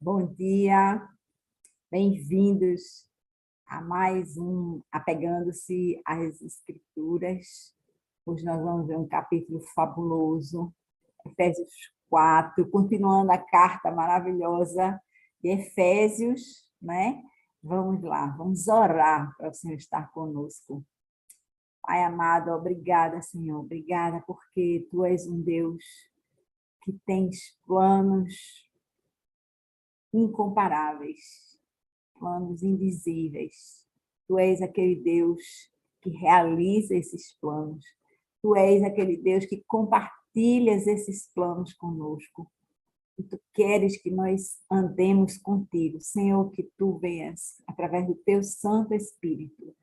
Bom dia, bem-vindos a mais um Apegando-se às Escrituras. Hoje nós vamos ver um capítulo fabuloso, Efésios 4, continuando a carta maravilhosa de Efésios, né? Vamos lá, vamos orar para o Senhor estar conosco. Pai amado, obrigada, Senhor, obrigada porque Tu és um Deus que tens planos incomparáveis, planos indizíveis. Tu és aquele Deus que realiza esses planos. Tu és aquele Deus que compartilhas esses planos conosco. E tu queres que nós andemos contigo. Senhor, que tu venhas, através do teu Santo Espírito,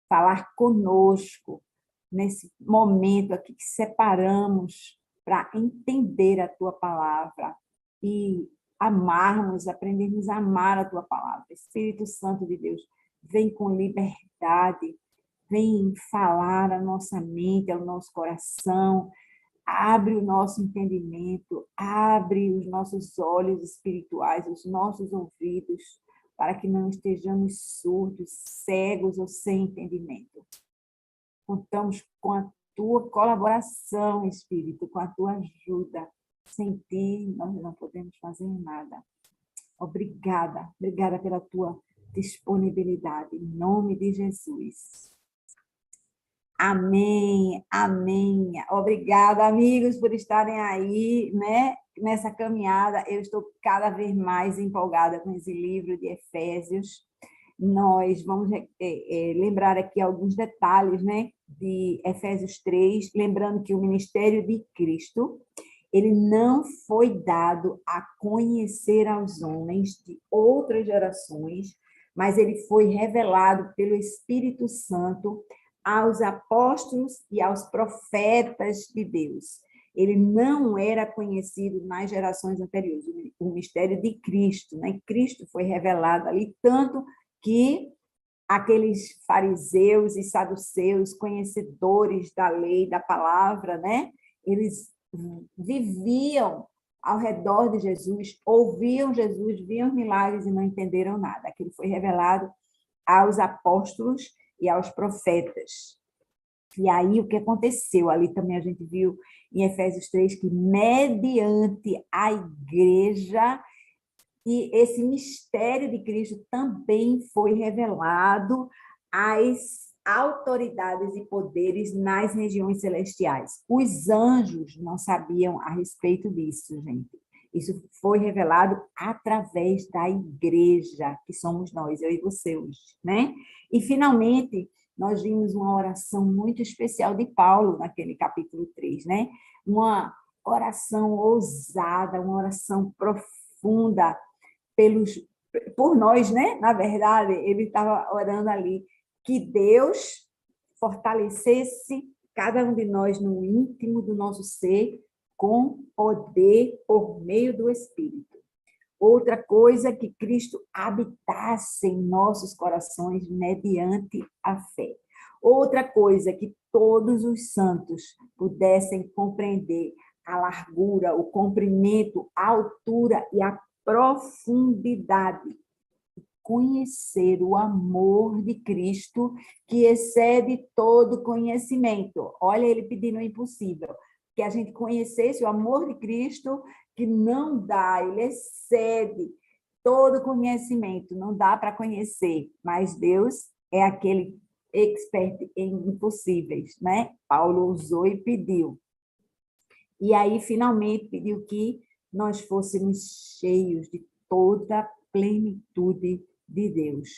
falar conosco nesse momento aqui que separamos para entender a tua palavra e amarmos, aprendermos a amar a tua palavra. Espírito Santo de Deus, vem com liberdade, vem falar à nossa mente, ao nosso coração, abre o nosso entendimento, abre os nossos olhos espirituais, os nossos ouvidos, para que não estejamos surdos, cegos ou sem entendimento. Contamos com a tua colaboração, Espírito, com a tua ajuda. Sem ti, nós não podemos fazer nada. Obrigada, obrigada pela tua disponibilidade. Em nome de Jesus. Amém, amém. Obrigada, amigos, por estarem aí, né? Nessa caminhada. Eu estou cada vez mais empolgada com esse livro de Efésios. Nós vamos lembrar aqui alguns detalhes, né, de Efésios 3, lembrando que o ministério de Cristo, ele não foi dado a conhecer aos homens de outras gerações, mas ele foi revelado pelo Espírito Santo aos apóstolos e aos profetas de Deus. Ele não era conhecido nas gerações anteriores, o mistério de Cristo, né? Cristo foi revelado ali, tanto que aqueles fariseus e saduceus, conhecedores da lei, da palavra, né? Eles viviam ao redor de Jesus, ouviam Jesus, viam milagres e não entenderam nada. Aquilo foi revelado aos apóstolos e aos profetas. E aí, o que aconteceu? Ali também a gente viu em Efésios 3 que, mediante a igreja, e esse mistério de Cristo também foi revelado às autoridades e poderes nas regiões celestiais. Os anjos não sabiam a respeito disso, gente. Isso foi revelado através da igreja, que somos nós, eu e você hoje, né? E, finalmente, nós vimos uma oração muito especial de Paulo naquele capítulo 3, né? Uma oração ousada, uma oração profunda, por nós, né? Na verdade, ele estava orando ali que Deus fortalecesse cada um de nós no íntimo do nosso ser com poder por meio do Espírito. Outra coisa, que Cristo habitasse em nossos corações mediante a fé. Outra coisa, que todos os santos pudessem compreender a largura, o comprimento, a altura e a profundidade, conhecer o amor de Cristo que excede todo conhecimento. Olha, ele pedindo o impossível, que a gente conhecesse o amor de Cristo, que não dá, ele excede todo conhecimento, não dá para conhecer, mas Deus é aquele expert em impossíveis, né? Paulo usou e pediu. E aí, finalmente, pediu que nós fôssemos cheios de toda a plenitude de Deus.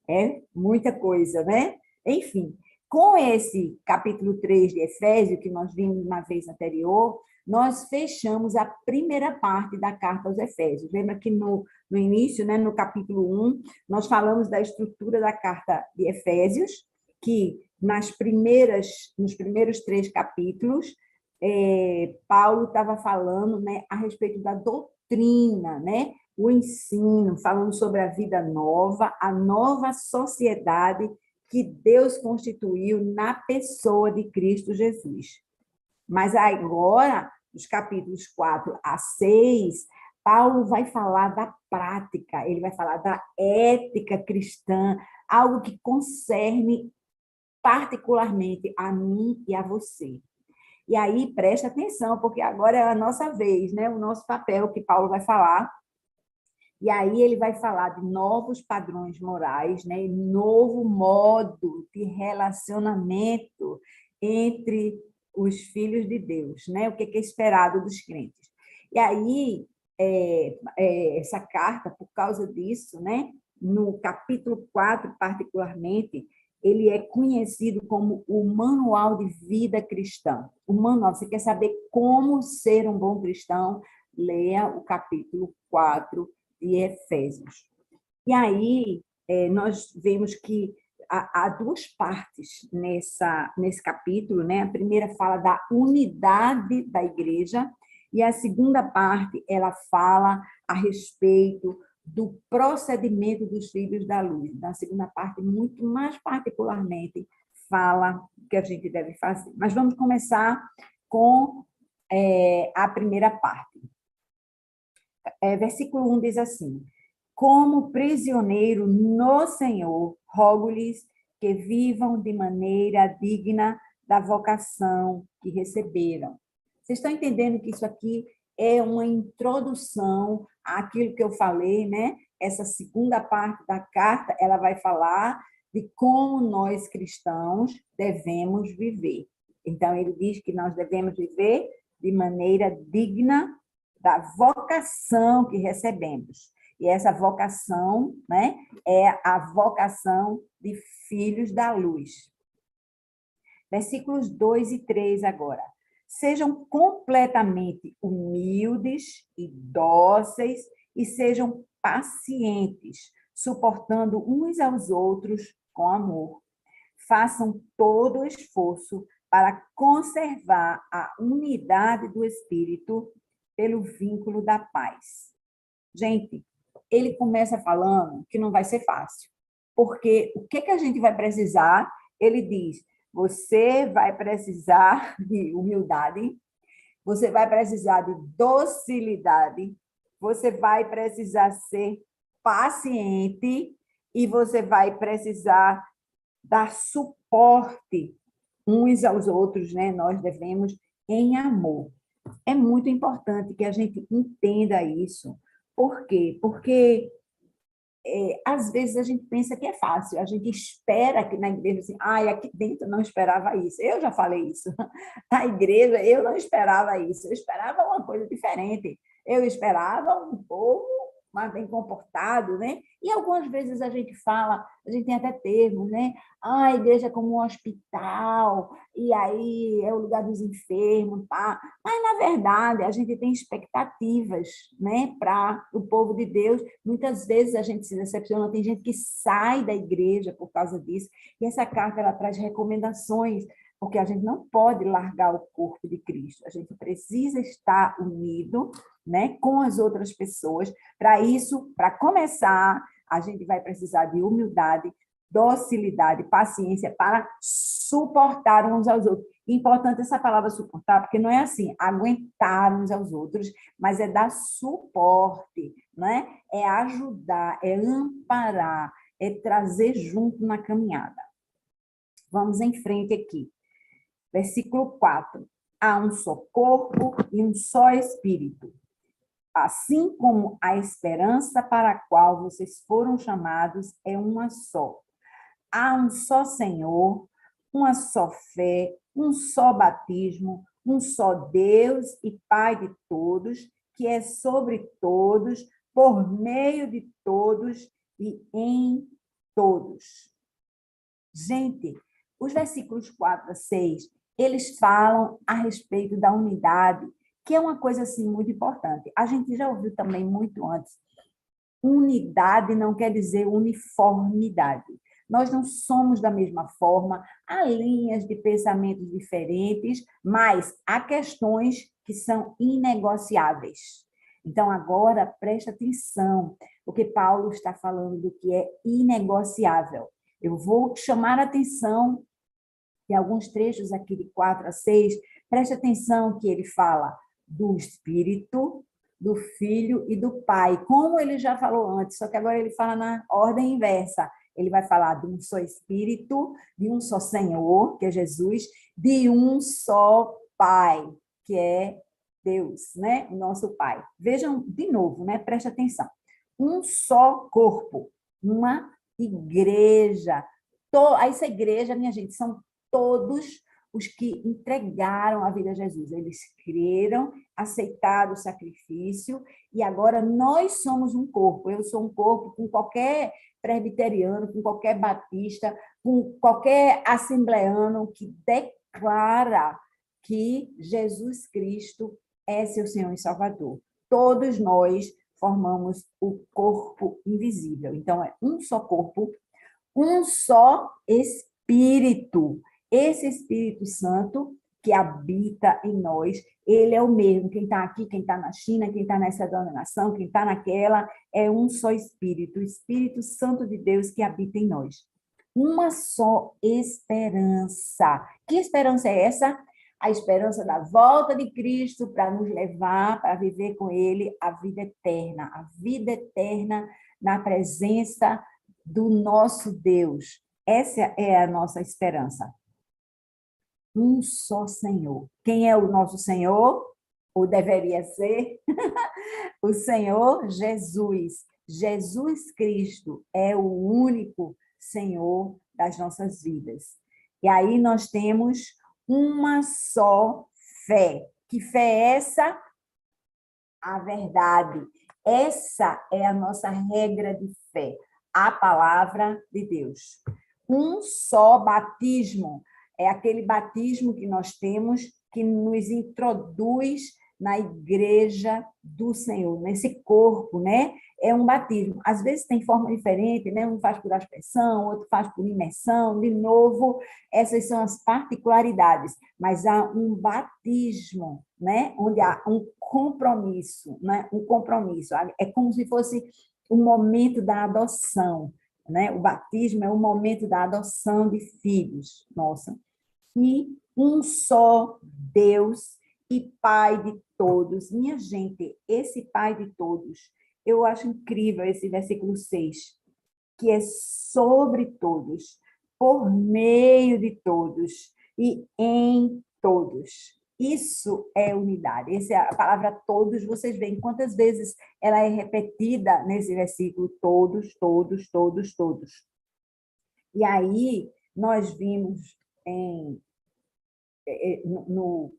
É muita coisa, né? Enfim, com esse capítulo 3 de Efésios, que nós vimos na vez anterior, nós fechamos a primeira parte da carta aos Efésios. Lembra que no início, né, no capítulo 1, nós falamos da estrutura da carta de Efésios, que nos primeiros 3 capítulos, Paulo estava falando, né, a respeito da doutrina, né, o ensino, falando sobre a vida nova, a nova sociedade que Deus constituiu na pessoa de Cristo Jesus. Mas agora, dos capítulos 4 a 6, Paulo vai falar da prática, ele vai falar da ética cristã, algo que concerne particularmente a mim e a você. E aí, presta atenção, porque agora é a nossa vez, né? O nosso papel que Paulo vai falar. E aí ele vai falar de novos padrões morais, né? Novo modo de relacionamento entre os filhos de Deus, né? O que é esperado dos crentes. E aí, essa carta, por causa disso, né? No capítulo 4, particularmente, ele é conhecido como o Manual de Vida Cristã. O manual, você quer saber como ser um bom cristão? Leia o capítulo 4 de Efésios. E aí, nós vemos que há duas partes nesse capítulo, né? A primeira fala da unidade da igreja, e a segunda parte, ela fala a respeito do procedimento dos filhos da luz. Na segunda parte, muito mais particularmente, fala o que a gente deve fazer. Mas vamos começar com a primeira parte. Versículo 1 diz assim: como prisioneiro no Senhor, rogo-lhes que vivam de maneira digna da vocação que receberam. Vocês estão entendendo que isso aqui é uma introdução àquilo que eu falei, né? Essa segunda parte da carta, ela vai falar de como nós cristãos devemos viver. Então, ele diz que nós devemos viver de maneira digna da vocação que recebemos. E essa vocação, né, é a vocação de filhos da luz. Versículos 2 e 3 agora. Sejam completamente humildes e dóceis e sejam pacientes, suportando uns aos outros com amor. Façam todo o esforço para conservar a unidade do Espírito pelo vínculo da paz. Gente, ele começa falando que não vai ser fácil, porque o que a gente vai precisar? Ele diz, você vai precisar de humildade, você vai precisar de docilidade, você vai precisar ser paciente e você vai precisar dar suporte uns aos outros, né? Nós devemos em amor. É muito importante que a gente entenda isso. Por quê? Porque às vezes a gente pensa que é fácil, a gente espera que na igreja, assim, aqui dentro não esperava isso. Eu já falei isso. Na igreja eu não esperava isso, eu esperava uma coisa diferente. Eu esperava um povo mais bem comportado, né? E algumas vezes a gente fala, a gente tem até termos, né? A igreja é como um hospital, e aí é o lugar dos enfermos, tá? Mas, na verdade, a gente tem expectativas, né, para o povo de Deus. Muitas vezes a gente se decepciona, tem gente que sai da igreja por causa disso, e essa carta ela traz recomendações, porque a gente não pode largar o corpo de Cristo, a gente precisa estar unido, né, com as outras pessoas. Para isso, para começar, a gente vai precisar de humildade, docilidade, paciência para suportar uns aos outros. Importante essa palavra suportar, porque não é assim, aguentar uns aos outros, mas é dar suporte, né? É ajudar, é amparar, é trazer junto na caminhada. Vamos em frente aqui. Versículo 4. Há um só corpo e um só espírito. Assim como a esperança para a qual vocês foram chamados é uma só. Há um só Senhor, uma só fé, um só batismo, um só Deus e Pai de todos, que é sobre todos, por meio de todos e em todos. Gente, os versículos 4 a 6, eles falam a respeito da unidade, que é uma coisa assim muito importante. A gente já ouviu também muito antes. Unidade não quer dizer uniformidade. Nós não somos da mesma forma, há linhas de pensamentos diferentes, mas há questões que são inegociáveis. Então, agora, preste atenção, porque Paulo está falando do que é inegociável. Eu vou chamar a atenção de alguns trechos aqui de 4 a 6, preste atenção que ele fala do Espírito, do Filho e do Pai, como ele já falou antes, só que agora ele fala na ordem inversa. Ele vai falar de um só Espírito, de um só Senhor, que é Jesus, de um só Pai, que é Deus, né? O nosso Pai. Vejam de novo, né? Preste atenção. Um só corpo, uma igreja. Essa igreja, minha gente, são todos os que entregaram a vida a Jesus. Eles creram, aceitaram o sacrifício e agora nós somos um corpo. Eu sou um corpo com qualquer presbiteriano, com qualquer batista, com qualquer assembleano que declara que Jesus Cristo é seu Senhor e Salvador. Todos nós formamos o corpo invisível. Então, é um só corpo, um só Espírito. Esse Espírito Santo que habita em nós, ele é o mesmo. Quem está aqui, quem está na China, quem está nessa denominação, quem está naquela, é um só Espírito, o Espírito Santo de Deus que habita em nós. Uma só esperança. Que esperança é essa? A esperança da volta de Cristo para nos levar para viver com Ele a vida eterna na presença do nosso Deus. Essa é a nossa esperança. Um só Senhor. Quem é o nosso Senhor? Ou deveria ser? O Senhor Jesus. Jesus Cristo é o único Senhor das nossas vidas. E aí nós temos uma só fé. Que fé é essa? A verdade. Essa é a nossa regra de fé, a palavra de Deus. Um só batismo, é aquele batismo que nós temos que nos introduz na igreja do Senhor, nesse corpo, né? É um batismo. Às vezes tem forma diferente, né? Um faz por aspersão, outro faz por imersão, de novo, essas são as particularidades, mas há um batismo, né? Onde há um compromisso, né? Um compromisso. É como se fosse o momento da adoção, né? O batismo é o momento da adoção de filhos, nossa. E um só Deus e Pai de todos. Minha gente, esse Pai de todos, eu acho incrível esse versículo 6, que é sobre todos, por meio de todos e em todos. Isso é unidade. Essa é a palavra todos, vocês veem quantas vezes ela é repetida nesse versículo, todos, todos, todos, todos. E aí, nós vimos no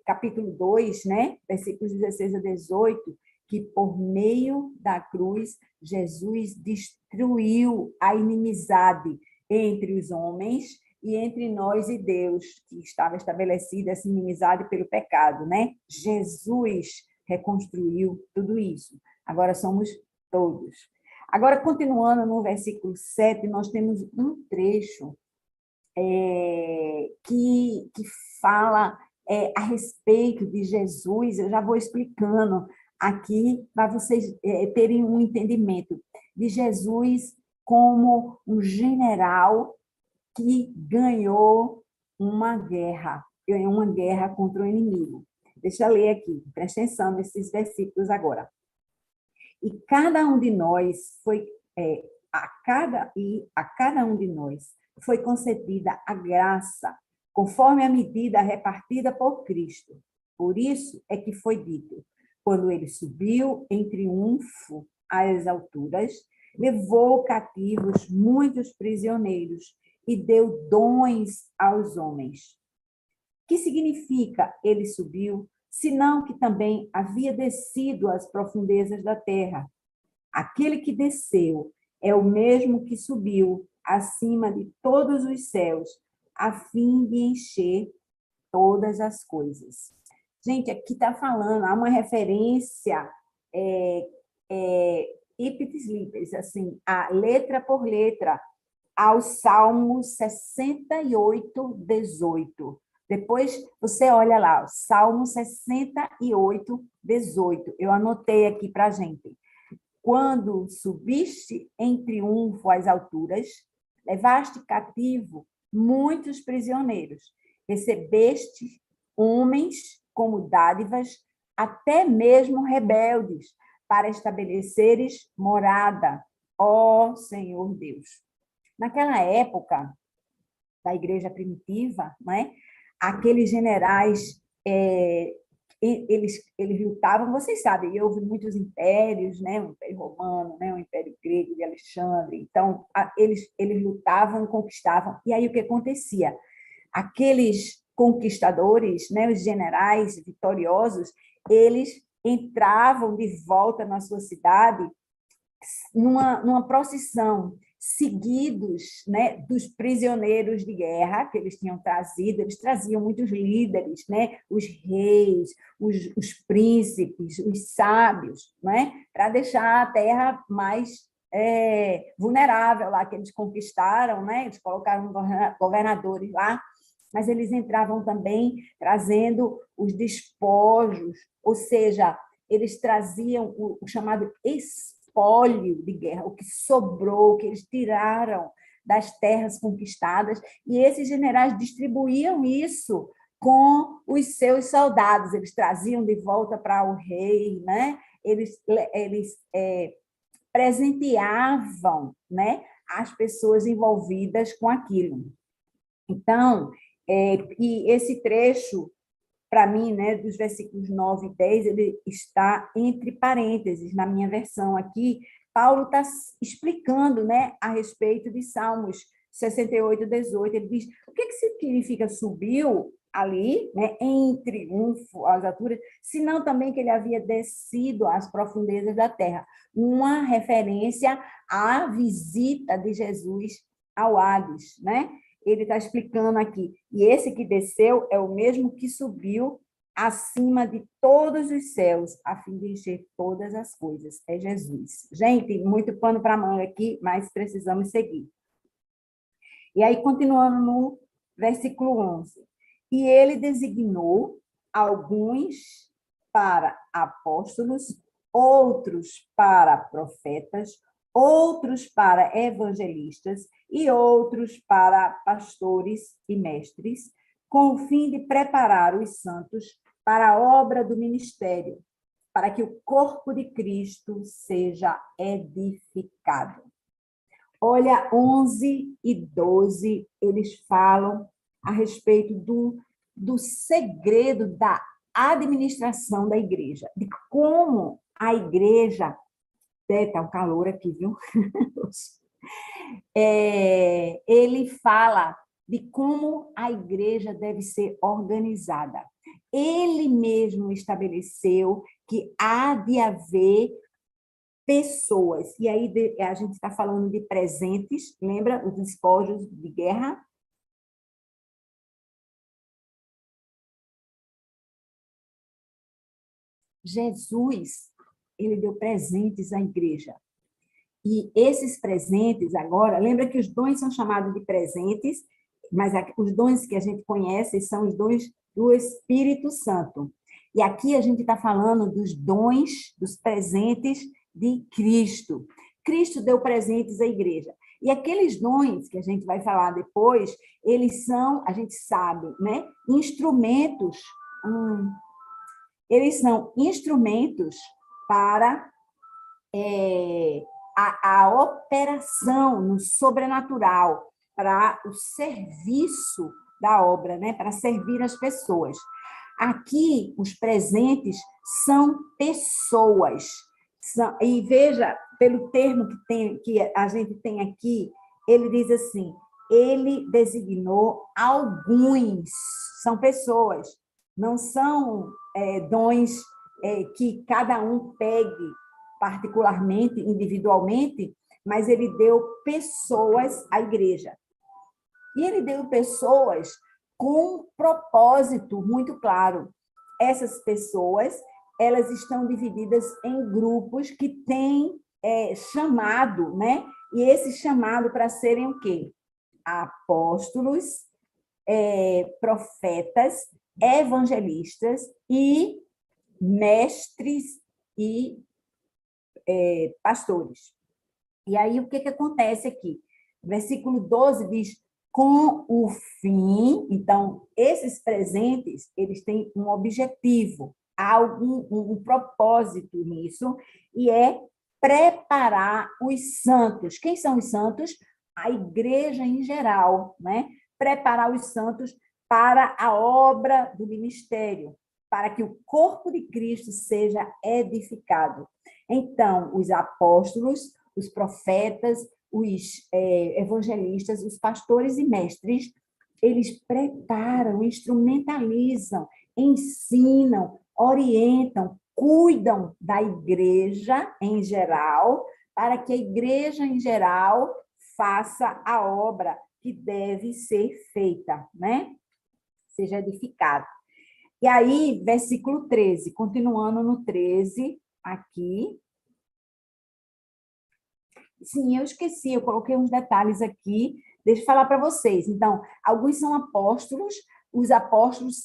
capítulo 2, né, versículos 16 a 18, que por meio da cruz, Jesus destruiu a inimizade entre os homens e entre nós e Deus, que estava estabelecida essa inimizade pelo pecado, né? Jesus reconstruiu tudo isso. Agora somos todos. Agora, continuando no versículo 7, nós temos um trecho que fala a respeito de Jesus. Eu já vou explicando aqui para vocês terem um entendimento de Jesus como um general que ganhou uma guerra contra o inimigo. Deixa eu ler aqui, presta atenção nesses versículos agora. E cada um de nós a cada um de nós foi concedida a graça, conforme a medida repartida por Cristo. Por isso é que foi dito, quando ele subiu em triunfo às alturas, levou cativos muitos prisioneiros e deu dons aos homens. Que significa ele subiu, senão que também havia descido às profundezas da terra? Aquele que desceu é o mesmo que subiu acima de todos os céus, a fim de encher todas as coisas. Gente, aqui está falando, há uma referência ipsis literis, assim, a letra por letra, ao Salmo 68, 18. Depois você olha lá, Salmo 68, 18. Eu anotei aqui para a gente. Quando subiste em triunfo às alturas, levaste cativo muitos prisioneiros, recebeste homens como dádivas, até mesmo rebeldes, para estabeleceres morada, ó Senhor Deus. Naquela época da igreja primitiva, né, aqueles generais, eles lutavam, vocês sabem, houve muitos impérios, né, o Império Romano, né, o Império Grego de Alexandre, então eles lutavam, conquistavam, e aí o que acontecia? Aqueles conquistadores, né, os generais vitoriosos, eles entravam de volta na sua cidade numa procissão, seguidos, né, dos prisioneiros de guerra que eles tinham trazido. Eles traziam muitos líderes, né, os reis, os príncipes, os sábios, né, para deixar a terra mais vulnerável lá que eles conquistaram, né, eles colocaram governadores lá, mas eles entravam também trazendo os despojos, ou seja, eles traziam o chamado espólio de guerra, o que sobrou, o que eles tiraram das terras conquistadas, e esses generais distribuíam isso com os seus soldados, eles traziam de volta para o rei, né? Eles presenteavam, né, as pessoas envolvidas com aquilo. Então, e esse trecho, para mim, né, dos versículos 9 e 10, ele está entre parênteses, na minha versão aqui, Paulo está explicando, né, a respeito de Salmos 68, 18, ele diz, o que significa subiu ali, né, em triunfo às alturas, senão também que ele havia descido às profundezas da terra, uma referência à visita de Jesus ao Hades, né? Ele está explicando aqui. E esse que desceu é o mesmo que subiu acima de todos os céus, a fim de encher todas as coisas. É Jesus. Gente, muito pano para manga aqui, mas precisamos seguir. E aí, continuando no versículo 11. E ele designou alguns para apóstolos, outros para profetas, outros para evangelistas e outros para pastores e mestres, com o fim de preparar os santos para a obra do ministério, para que o corpo de Cristo seja edificado. Olha, 11 e 12, eles falam a respeito do segredo da administração da igreja, de como a igreja... Está um calor aqui, viu? Ele fala de como a igreja deve ser organizada. Ele mesmo estabeleceu que há de haver pessoas. E aí a gente está falando de presentes, lembra os despojos de guerra? Jesus, ele deu presentes à igreja. E esses presentes agora, lembra que os dons são chamados de presentes, mas os dons que a gente conhece são os dons do Espírito Santo. E aqui a gente está falando dos dons, dos presentes de Cristo. Cristo deu presentes à igreja. E aqueles dons que a gente vai falar depois, eles são, a gente sabe, né, instrumentos. Eles são instrumentos para a operação no sobrenatural, para o serviço da obra, né? Para servir as pessoas. Aqui, os presentes são pessoas. E veja, pelo termo que a gente tem aqui, ele diz assim, ele designou alguns, são pessoas, não são dons que cada um pegue particularmente, individualmente, mas ele deu pessoas à igreja. E ele deu pessoas com um propósito muito claro. Essas pessoas, elas estão divididas em grupos que têm chamado, né? E esse chamado para serem o quê? Apóstolos, profetas, evangelistas e mestres e pastores. E aí, o que acontece aqui? O versículo 12 diz, com o fim, então, esses presentes, eles têm um objetivo, há um propósito nisso, e é preparar os santos. Quem são os santos? A igreja em geral, né? Preparar os santos para a obra do ministério, para que o corpo de Cristo seja edificado. Então, os apóstolos, os profetas, os evangelistas, os pastores e mestres, eles preparam, instrumentalizam, ensinam, orientam, cuidam da igreja em geral, para que a igreja em geral faça a obra que deve ser feita, né? Seja edificada. E aí, versículo 13, continuando no 13, aqui. Sim, eu esqueci, eu coloquei uns detalhes aqui, deixa eu falar para vocês. Então, alguns são apóstolos, os apóstolos,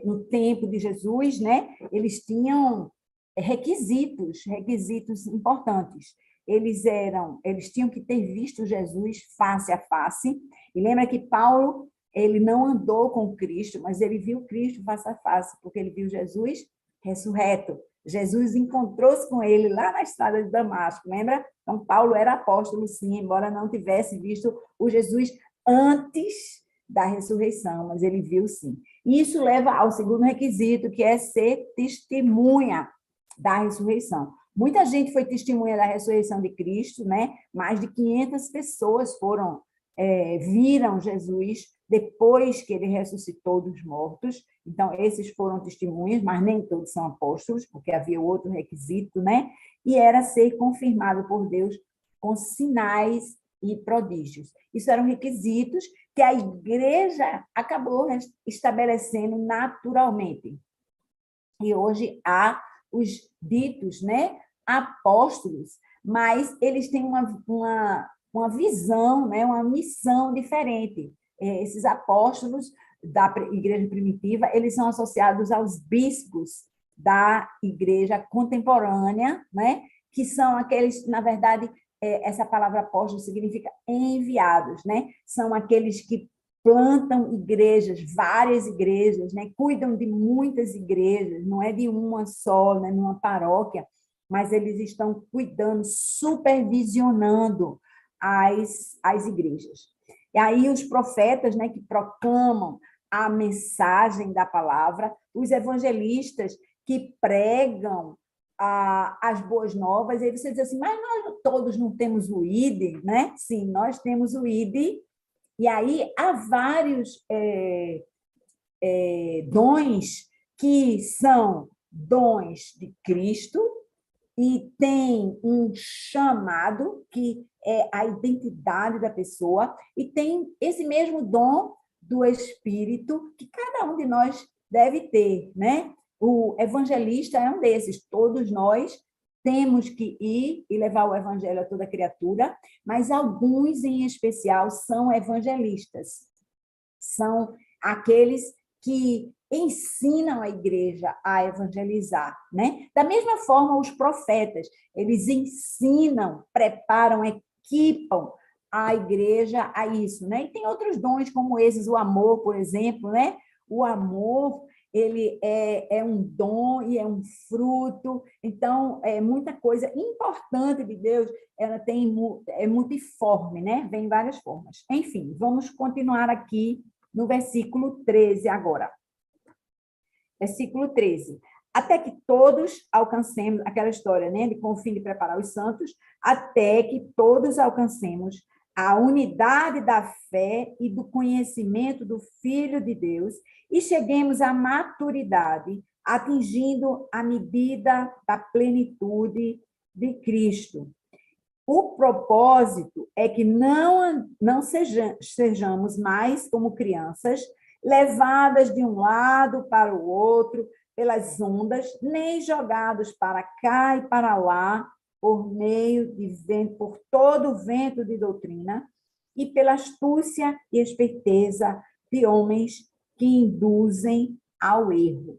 no tempo de Jesus, né, eles tinham requisitos importantes. Eles tinham que ter visto Jesus face a face. E lembra que Paulo, ele não andou com Cristo, mas ele viu Cristo face a face, porque ele viu Jesus ressurreto. Jesus encontrou-se com ele lá na estrada de Damasco, lembra? Então, Paulo era apóstolo, sim, embora não tivesse visto o Jesus antes da ressurreição, mas ele viu, sim. E isso leva ao segundo requisito, que é ser testemunha da ressurreição. Muita gente foi testemunha da ressurreição de Cristo, né? Mais de 500 pessoas viram Jesus depois que ele ressuscitou dos mortos. Então, esses foram testemunhas, mas nem todos são apóstolos, porque havia outro requisito, né? E era ser confirmado por Deus com sinais e prodígios. Isso eram requisitos que a igreja acabou estabelecendo naturalmente. E hoje há os ditos, né, apóstolos, mas eles têm uma visão, né, uma missão diferente. Esses apóstolos da igreja primitiva, eles são associados aos bispos da igreja contemporânea, né, que são aqueles, na verdade, essa palavra apóstolo significa enviados, né? São aqueles que plantam igrejas, várias igrejas, né? Cuidam de muitas igrejas, não é de uma só, né? Numa paróquia, mas eles estão cuidando, supervisionando as igrejas. E aí os profetas, né, que proclamam a mensagem da palavra, os evangelistas que pregam as boas novas, e aí você diz assim, mas nós todos não temos o ID, né? Sim, nós temos o ID, e aí há vários dons que são dons de Cristo, e tem um chamado, que é a identidade da pessoa, e tem esse mesmo dom do Espírito, que cada um de nós deve ter, né? O evangelista é um desses, todos nós temos que ir e levar o evangelho a toda criatura, mas alguns em especial são evangelistas, são aqueles que ensinam a igreja a evangelizar, né? Da mesma forma, os profetas, eles ensinam, preparam, equipam a igreja a isso, né? E tem outros dons como esses, o amor, por exemplo, né? O amor, ele é um dom e é um fruto, então, é muita coisa importante de Deus, ela é multiforme, né? Vem em várias formas. Enfim, vamos continuar aqui no versículo 13 agora. Versículo 13. Até que todos alcancemos, aquela história, né, de com o fim de preparar os santos, até que todos alcancemos a unidade da fé e do conhecimento do Filho de Deus e cheguemos à maturidade, atingindo a medida da plenitude de Cristo. O propósito é que não sejamos mais como crianças, levadas de um lado para o outro pelas ondas, nem jogados para cá e para lá por todo o vento de doutrina e pela astúcia e esperteza de homens que induzem ao erro.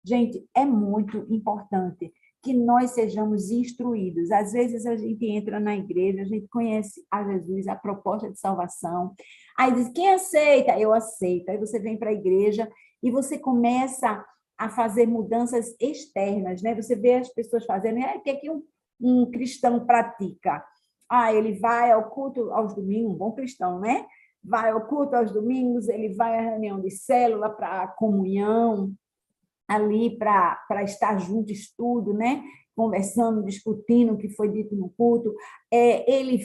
Gente, é muito importante que nós sejamos instruídos. Às vezes a gente entra na igreja, a gente conhece a Jesus, a proposta de salvação, aí diz, quem aceita? Eu aceito. Aí você vem para a igreja e você começa a fazer mudanças externas, né? Você vê as pessoas fazendo, o que é que um cristão pratica? Ele vai ao culto aos domingos, um bom cristão, né? Vai ao culto aos domingos, ele vai à reunião de célula para a comunhão, ali para estar junto, estudo, né? Conversando, discutindo o que foi dito no culto. Ele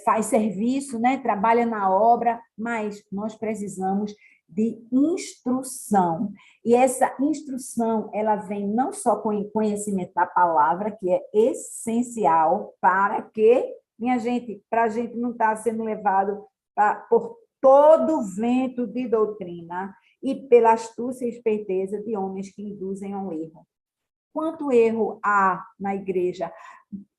faz serviço, né? Trabalha na obra, mas nós precisamos de instrução. E essa instrução, ela vem não só com o conhecimento da palavra, que é essencial para que, minha gente, para a gente não estar sendo levado por todo o vento de doutrina e pela astúcia e esperteza de homens que induzem ao erro. Quanto erro há na igreja?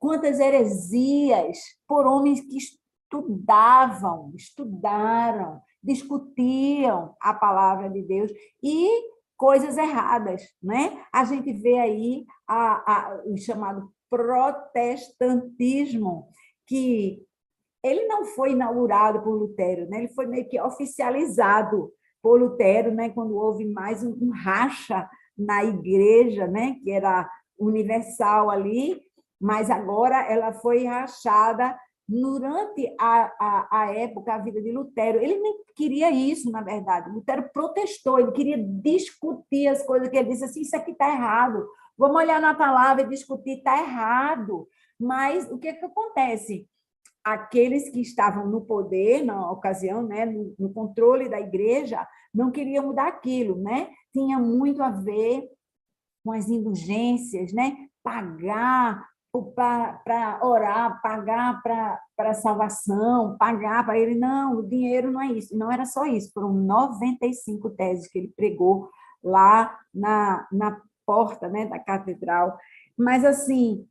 Quantas heresias por homens que estudaram, discutiam a palavra de Deus e coisas erradas, né? A gente vê aí o chamado protestantismo, que ele não foi inaugurado por Lutero, né? Ele foi meio que oficializado por Lutero, né? Quando houve mais um racha na igreja, né? Que era universal ali, mas agora ela foi rachada durante a época, a vida de Lutero. Ele nem queria isso, na verdade. Lutero protestou, ele queria discutir as coisas, que ele disse assim, isso aqui está errado, vamos olhar na palavra e discutir, está errado. Mas o que acontece? Aqueles que estavam no poder, na ocasião, né, no controle da igreja, não queriam mudar aquilo, né? Tinha muito a ver com as indulgências, né? Pagar para orar, pagar para salvação, pagar para ele. Não, o dinheiro não é isso. Não era só isso, foram 95 teses que ele pregou lá na porta, né, da catedral. Mas, assim,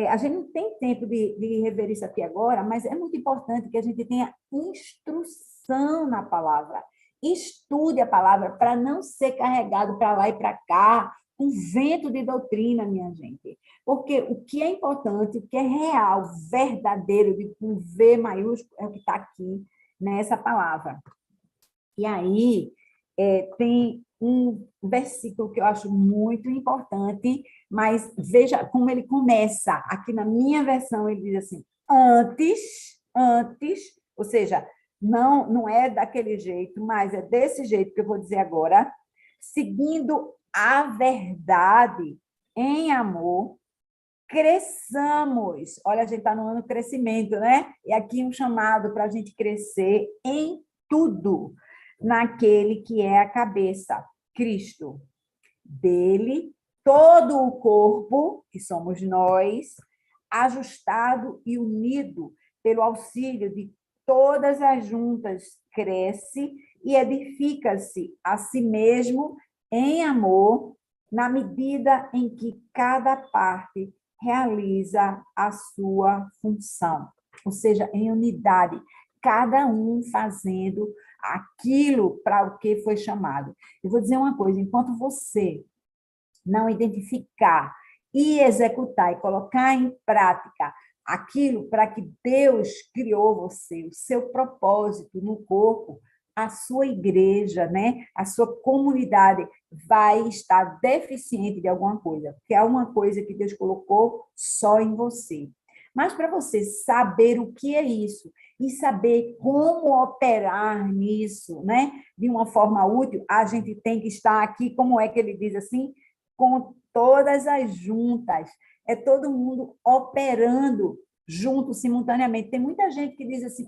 a gente não tem tempo de rever isso aqui agora, mas é muito importante que a gente tenha instrução na palavra. Estude a palavra para não ser carregado para lá e para cá, um vento de doutrina, minha gente. Porque o que é importante, o que é real, verdadeiro, com V maiúsculo, é o que está aqui nessa palavra. E aí, tem um versículo que eu acho muito importante, mas veja como ele começa. Aqui na minha versão, ele diz assim, antes, ou seja, não é daquele jeito, mas é desse jeito que eu vou dizer agora, seguindo a verdade em amor, cresçamos. Olha, a gente está no ano do crescimento, né? E aqui um chamado para a gente crescer em tudo, naquele que é a cabeça, Cristo. Dele, todo o corpo, que somos nós, ajustado e unido pelo auxílio de todas as juntas, cresce e edifica-se a si mesmo em amor, na medida em que cada parte realiza a sua função, ou seja, em unidade, cada um fazendo aquilo para o que foi chamado. Eu vou dizer uma coisa, enquanto você não identificar e executar e colocar em prática aquilo para que Deus criou você, o seu propósito no corpo, a sua igreja, né? A sua comunidade vai estar deficiente de alguma coisa, porque é uma coisa que Deus colocou só em você. Mas para você saber o que é isso e saber como operar nisso, né? De uma forma útil, a gente tem que estar aqui, como é que ele diz assim? Com todas as juntas. É todo mundo operando junto, simultaneamente. Tem muita gente que diz assim,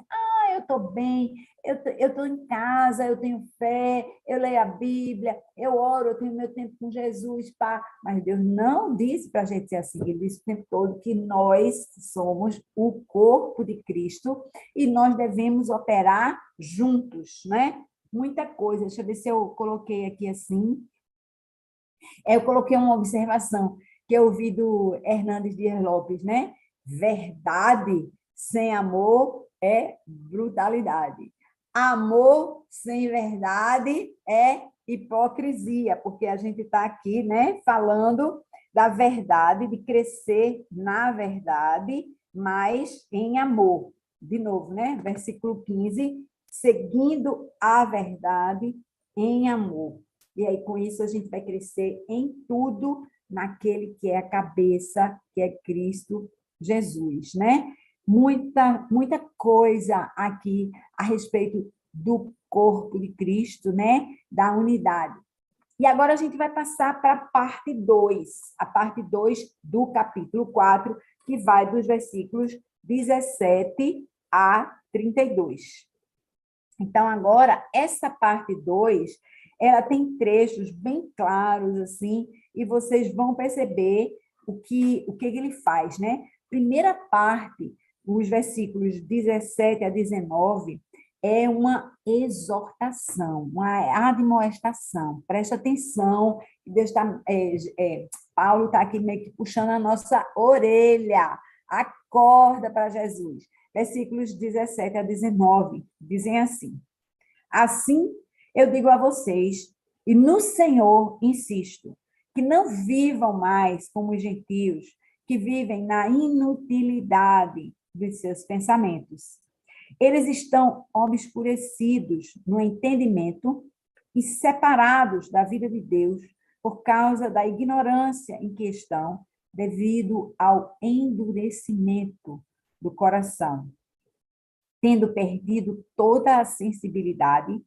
eu estou bem, eu estou em casa, eu tenho fé, eu leio a Bíblia, eu oro, eu tenho meu tempo com Jesus, pá. Mas Deus não disse para a gente ser assim, ele disse o tempo todo que nós somos o corpo de Cristo e nós devemos operar juntos, né? Muita coisa. Deixa eu ver se eu coloquei aqui assim. Eu coloquei uma observação que eu ouvi do Hernandes Dias Lopes, né? Verdade sem amor é brutalidade. Amor sem verdade é hipocrisia, porque a gente está aqui, né, falando da verdade, de crescer na verdade, mas em amor. De novo, né? Versículo 15, seguindo a verdade em amor. E aí, com isso, a gente vai crescer em tudo naquele que é a cabeça, que é Cristo Jesus, né? Muita coisa aqui a respeito do corpo de Cristo, né? Da unidade. E agora a gente vai passar para a parte 2, a parte 2 do capítulo 4, que vai dos versículos 17 a 32. Então, agora, essa parte 2, ela tem trechos bem claros, assim, e vocês vão perceber o que ele faz, né? Primeira parte, os versículos 17 a 19, é uma exortação, uma admoestação. Presta atenção, Deus tá, Paulo está aqui meio que puxando a nossa orelha. Acorda para Jesus. Versículos 17 a 19 dizem assim: assim eu digo a vocês, e no Senhor insisto, que não vivam mais como os gentios, que vivem na inutilidade dos seus pensamentos. Eles estão obscurecidos no entendimento e separados da vida de Deus por causa da ignorância em que estão, devido ao endurecimento do coração. Tendo perdido toda a sensibilidade,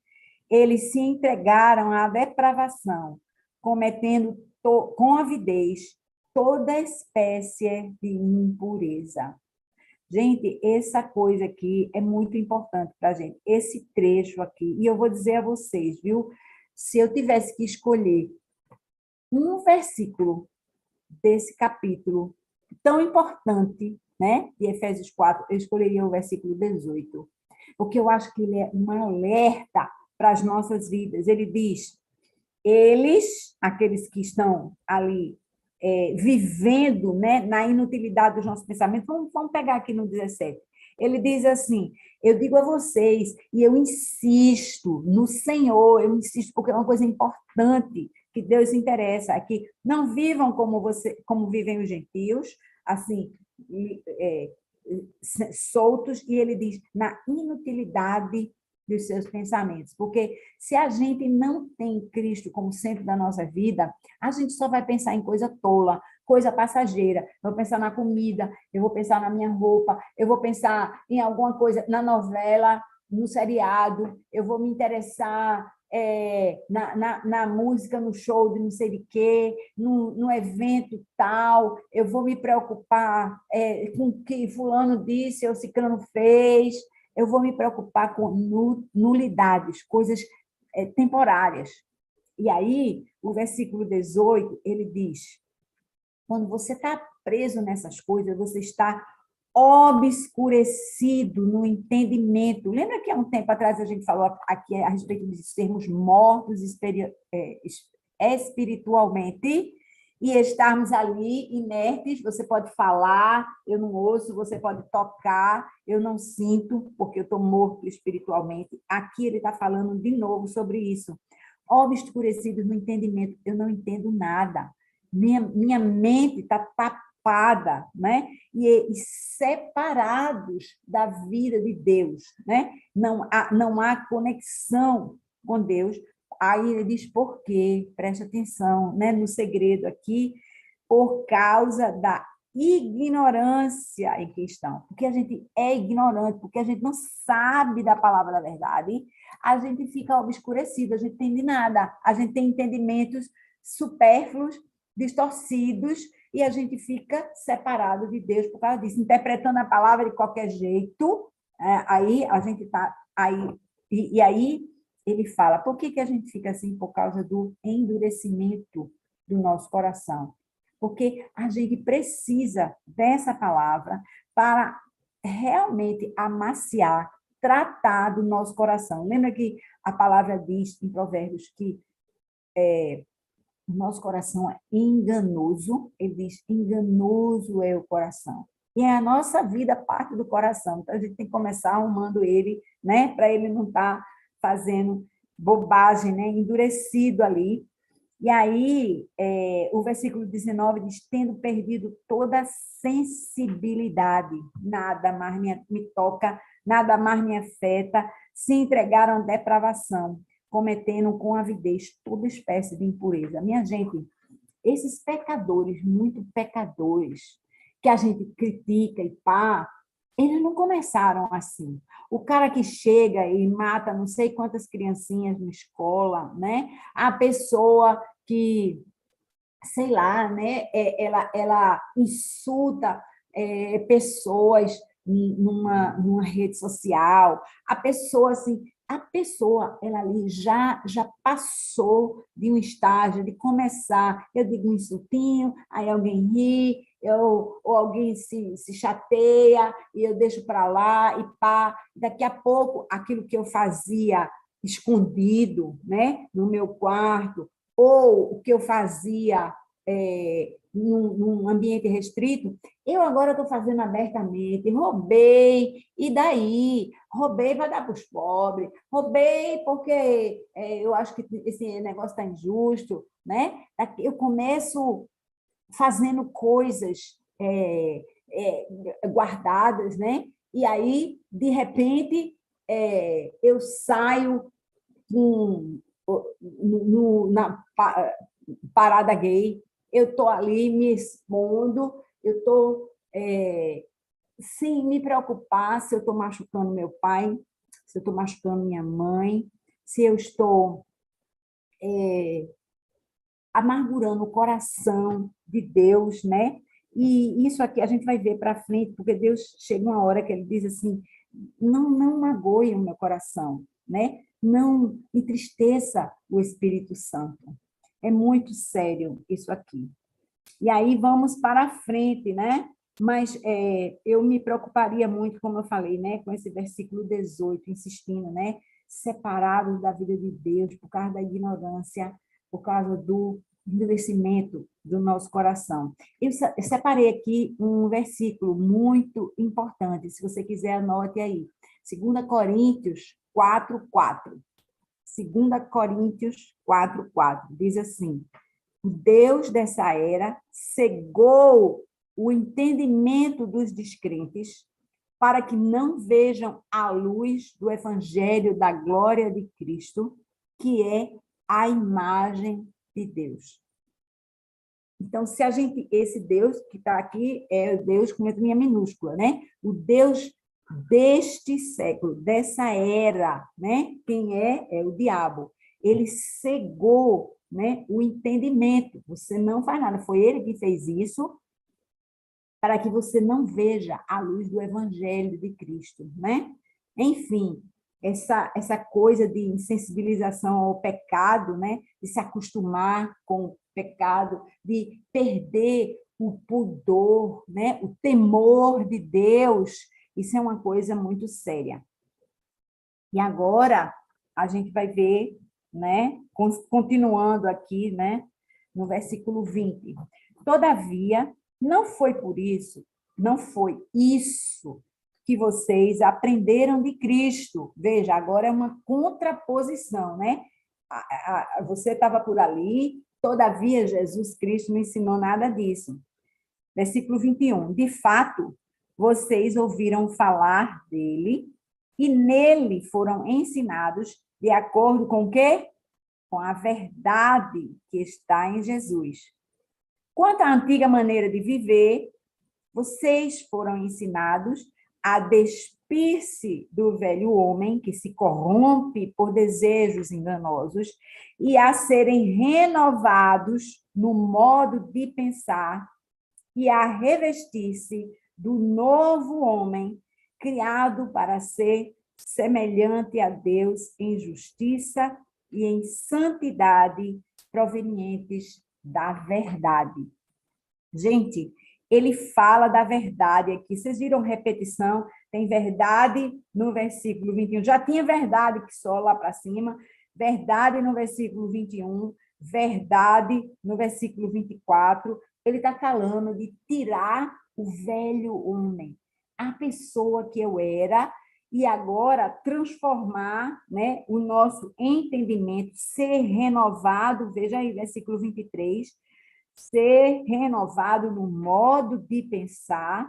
eles se entregaram à depravação, cometendo com avidez toda espécie de impureza. Gente, essa coisa aqui é muito importante para a gente, esse trecho aqui. E eu vou dizer a vocês, viu? Se eu tivesse que escolher um versículo desse capítulo tão importante, né, de Efésios 4, eu escolheria o versículo 18, porque eu acho que ele é um alerta para as nossas vidas. Ele diz, eles, aqueles que estão ali vivendo, né, na inutilidade dos nossos pensamentos, vamos pegar aqui no 17. Ele diz assim, eu digo a vocês, e eu insisto no Senhor, eu insisto porque é uma coisa importante que Deus se interessa, aqui, não vivam como vivem os gentios, assim, soltos, e ele diz, na inutilidade dos seus pensamentos, porque se a gente não tem Cristo como centro da nossa vida, a gente só vai pensar em coisa tola, coisa passageira. Eu vou pensar na comida, eu vou pensar na minha roupa, eu vou pensar em alguma coisa, na novela, no seriado, eu vou me interessar na música, no show de não sei de quê, no evento tal, eu vou me preocupar com o que fulano disse ou ciclano fez, eu vou me preocupar com nulidades, coisas temporárias. E aí, o versículo 18, ele diz, quando você está preso nessas coisas, você está obscurecido no entendimento. Lembra que há um tempo atrás a gente falou aqui a respeito de sermos mortos espiritualmente e estarmos ali inertes? Você pode falar, eu não ouço, você pode tocar, eu não sinto, porque eu estou morto espiritualmente. Aqui ele está falando de novo sobre isso. Obscurecidos no entendimento, eu não entendo nada. Minha mente está tapada, né? E separados da vida de Deus, né? Não há conexão com Deus. Aí ele diz por quê? Preste atenção, né? No segredo aqui, por causa da ignorância em que estão. Porque a gente é ignorante, porque a gente não sabe da palavra da verdade, a gente fica obscurecido, a gente não entende nada, a gente tem entendimentos supérfluos, distorcidos, e a gente fica separado de Deus por causa disso, interpretando a palavra de qualquer jeito. Aí a gente está aí, e aí ele fala, por que a gente fica assim? Por causa do endurecimento do nosso coração. Porque a gente precisa dessa palavra para realmente amaciar, tratar do nosso coração. Lembra que a palavra diz em Provérbios que o nosso coração é enganoso? Ele diz, enganoso é o coração. E a nossa vida parte do coração. Então, a gente tem que começar arrumando ele, né? Para ele não estar fazendo bobagem, né? Endurecido ali. E aí, o versículo 19 diz, tendo perdido toda a sensibilidade, nada mais me toca, nada mais me afeta, se entregaram à depravação, cometendo com avidez toda espécie de impureza. Minha gente, esses pecadores, muito pecadores, que a gente critica e pá, eles não começaram assim. O cara que chega e mata não sei quantas criancinhas na escola, né? A pessoa que, sei lá, né? Ela insulta pessoas numa rede social, a pessoa, ela ali já passou de um estágio de começar, eu digo um insultinho, aí alguém ri, ou alguém se chateia, e eu deixo para lá, e pá, daqui a pouco, aquilo que eu fazia escondido, né, no meu quarto, ou o que eu fazia num ambiente restrito, eu agora estou fazendo abertamente, roubei, e daí? Roubei para dar para os pobres, roubei porque eu acho que esse negócio está injusto, né? Eu começo fazendo coisas guardadas, né? E aí, de repente, eu saio na parada gay, eu estou ali me expondo, eu estou sem me preocupar se eu estou machucando meu pai, se eu estou machucando minha mãe, se eu estou amargurando o coração de Deus, né? E isso aqui a gente vai ver para frente, porque Deus chega uma hora que ele diz assim: não magoe o meu coração, né? Não entristeça o Espírito Santo. É muito sério isso aqui. E aí vamos para frente, né? Mas eu me preocuparia muito, como eu falei, né, com esse versículo 18, insistindo, né? Separados da vida de Deus por causa da ignorância, por causa do endurecimento do nosso coração. Eu separei aqui um versículo muito importante, se você quiser anote aí. 2 Coríntios 4:4. 2 Coríntios 4:4 diz assim: o Deus dessa era cegou o entendimento dos descrentes para que não vejam a luz do evangelho da glória de Cristo, que é a imagem de Deus. Então, se a gente, esse Deus que está aqui é o Deus com letrinha minúscula, né? O Deus deste século, dessa era, né? Quem é? É o diabo. Ele cegou, né, o entendimento. Você não faz nada. Foi ele que fez isso para que você não veja a luz do evangelho de Cristo, né? Enfim, essa coisa de insensibilização ao pecado, né? De se acostumar com o pecado, de perder o pudor, né? O temor de Deus, isso é uma coisa muito séria. E agora a gente vai ver, né? Continuando aqui, né? No versículo 20. Todavia, não foi por isso, não foi isso que vocês aprenderam de Cristo. Veja, agora é uma contraposição, né? Você estava por ali, todavia Jesus Cristo não ensinou nada disso. Versículo 21. De fato, vocês ouviram falar dele e nele foram ensinados de acordo com o quê? Com a verdade que está em Jesus. Quanto à antiga maneira de viver, vocês foram ensinados a despir-se do velho homem que se corrompe por desejos enganosos e a serem renovados no modo de pensar e a revestir-se do novo homem criado para ser semelhante a Deus em justiça e em santidade provenientes da verdade. Gente, ele fala da verdade aqui. Vocês viram repetição? Tem verdade no versículo 21. Já tinha verdade que só lá para cima. Verdade no versículo 21. Verdade no versículo 24. Ele está falando de tirar o velho homem, a pessoa que eu era, e agora transformar, né, o nosso entendimento, ser renovado. Veja aí, versículo 23. Ser renovado no modo de pensar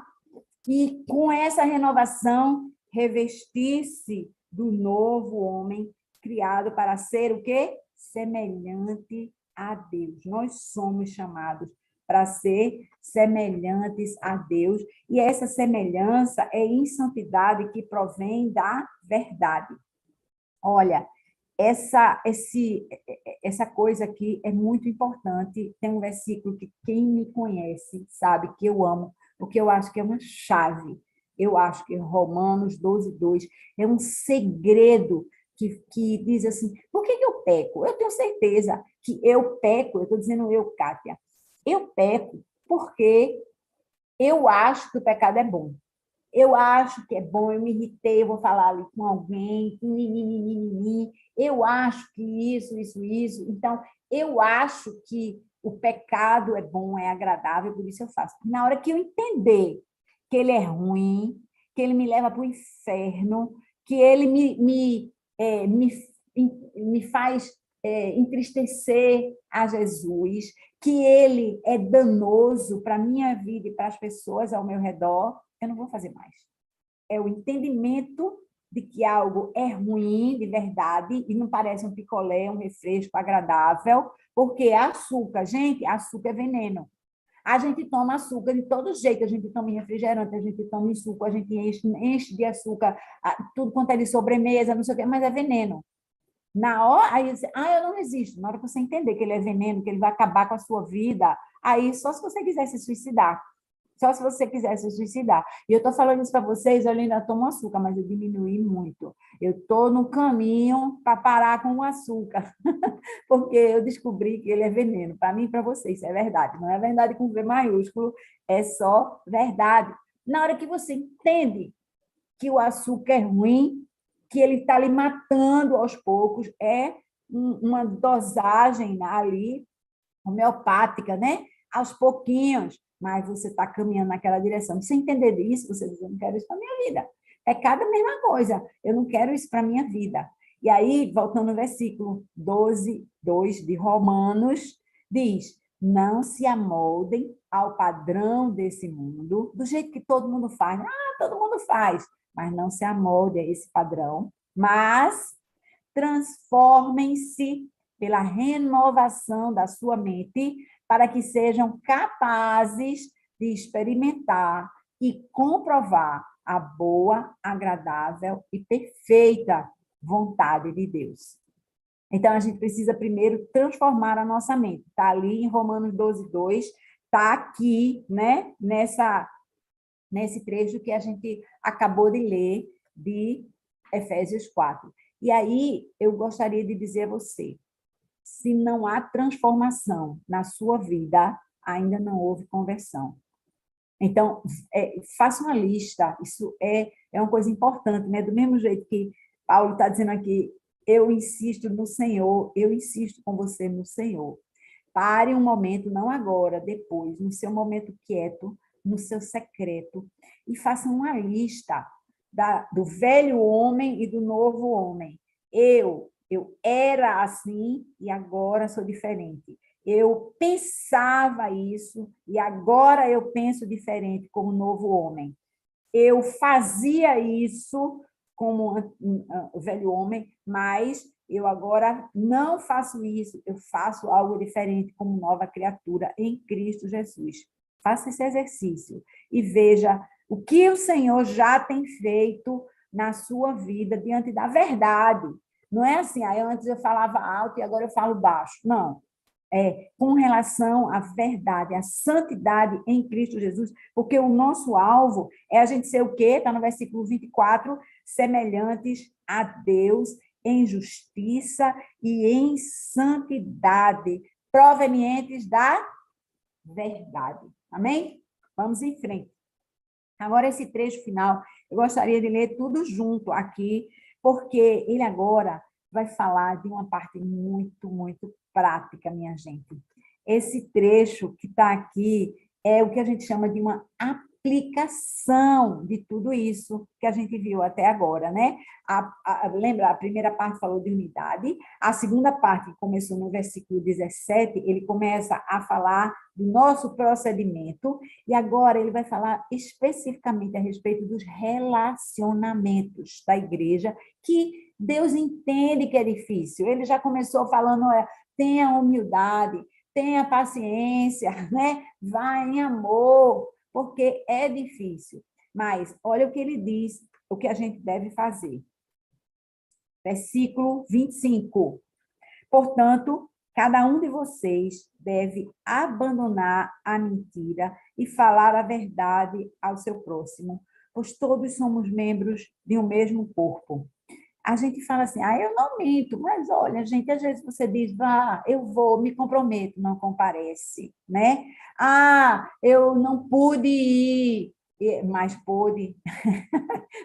e, com essa renovação, revestir-se do novo homem criado para ser o quê? Semelhante a Deus. Nós somos chamados para ser semelhantes a Deus, e essa semelhança é em santidade que provém da verdade. Olha, essa coisa aqui é muito importante. Tem um versículo que quem me conhece sabe que eu amo, porque eu acho que é uma chave. Eu acho que Romanos 12:2 é um segredo que diz assim, por que eu peco? Eu tenho certeza que eu peco, eu estou dizendo eu, Kátia, eu peco porque eu acho que o pecado é bom. Eu acho que é bom, eu me irritei, eu vou falar ali com alguém, eu acho que isso. Então, eu acho que o pecado é bom, é agradável, por isso eu faço. Na hora que eu entender que ele é ruim, que ele me leva para o inferno, que ele me faz entristecer a Jesus, que ele é danoso para a minha vida e para as pessoas ao meu redor, eu não vou fazer mais. É o entendimento de que algo é ruim, de verdade, e não parece um picolé, um refresco agradável, porque açúcar, gente, açúcar é veneno. A gente toma açúcar de todo jeito, a gente toma em refrigerante, a gente toma em suco, a gente enche de açúcar, tudo quanto é de sobremesa, não sei o quê, mas é veneno. Na hora, aí você, eu não resisto. Na hora que você entender que ele é veneno, que ele vai acabar com a sua vida, aí só se você quiser se suicidar. Só se você quiser se suicidar. E eu estou falando isso para vocês, eu ainda tomo açúcar, mas eu diminui muito. Eu estou no caminho para parar com o açúcar, porque eu descobri que ele é veneno. Para mim e para vocês, isso é verdade. Não é verdade com V maiúsculo, é só verdade. Na hora que você entende que o açúcar é ruim, que ele está lhe matando aos poucos, é uma dosagem ali homeopática, né? Aos pouquinhos, mas você está caminhando naquela direção. Se você entender disso, você diz, eu não quero isso para a minha vida. É cada mesma coisa, eu não quero isso para a minha vida. E aí, voltando no versículo 12:2 de Romanos, diz, não se amoldem ao padrão desse mundo, do jeito que todo mundo faz. Todo mundo faz, mas não se amolde a esse padrão, mas transformem-se pela renovação da sua mente, para que sejam capazes de experimentar e comprovar a boa, agradável e perfeita vontade de Deus. Então, a gente precisa primeiro transformar a nossa mente. Está ali em Romanos 12:2, está aqui, né, nesse trecho que a gente acabou de ler, de Efésios 4. E aí, eu gostaria de dizer a você, se não há transformação na sua vida, ainda não houve conversão. Então, faça uma lista, isso é uma coisa importante, né? Do mesmo jeito que Paulo está dizendo aqui, eu insisto no Senhor, eu insisto com você no Senhor. Pare um momento, não agora, depois, no seu momento quieto, no seu secreto, e faça uma lista do velho homem e do novo homem. Eu era assim e agora sou diferente. Eu pensava isso e agora eu penso diferente como novo homem. Eu fazia isso como o velho homem, mas eu agora não faço isso, eu faço algo diferente como nova criatura em Cristo Jesus. Faça esse exercício e veja o que o Senhor já tem feito na sua vida diante da verdade. Não é assim, antes eu falava alto e agora eu falo baixo. Não. Com relação à verdade, à santidade em Cristo Jesus, porque o nosso alvo é a gente ser o quê? Está no versículo 24, semelhantes a Deus em justiça e em santidade, provenientes da verdade. Amém? Vamos em frente. Agora, esse trecho final, eu gostaria de ler tudo junto aqui, porque ele agora vai falar de uma parte muito, muito prática, minha gente. Esse trecho que está aqui é o que a gente chama de uma aplicação de tudo isso que a gente viu até agora, né? Lembra, a primeira parte falou de unidade, a segunda parte, que começou no versículo 17, ele começa a falar do nosso procedimento, e agora ele vai falar especificamente a respeito dos relacionamentos da igreja, que Deus entende que é difícil. Ele já começou falando, tenha humildade, tenha paciência, né? Vá em amor, porque é difícil. Mas olha o que ele diz, o que a gente deve fazer. Versículo 25. Portanto, cada um de vocês deve abandonar a mentira e falar a verdade ao seu próximo, pois todos somos membros de um mesmo corpo. A gente fala assim, eu não minto, mas olha, gente, às vezes você diz, eu vou, me comprometo, não comparece, né? Eu não pude ir, mas pôde,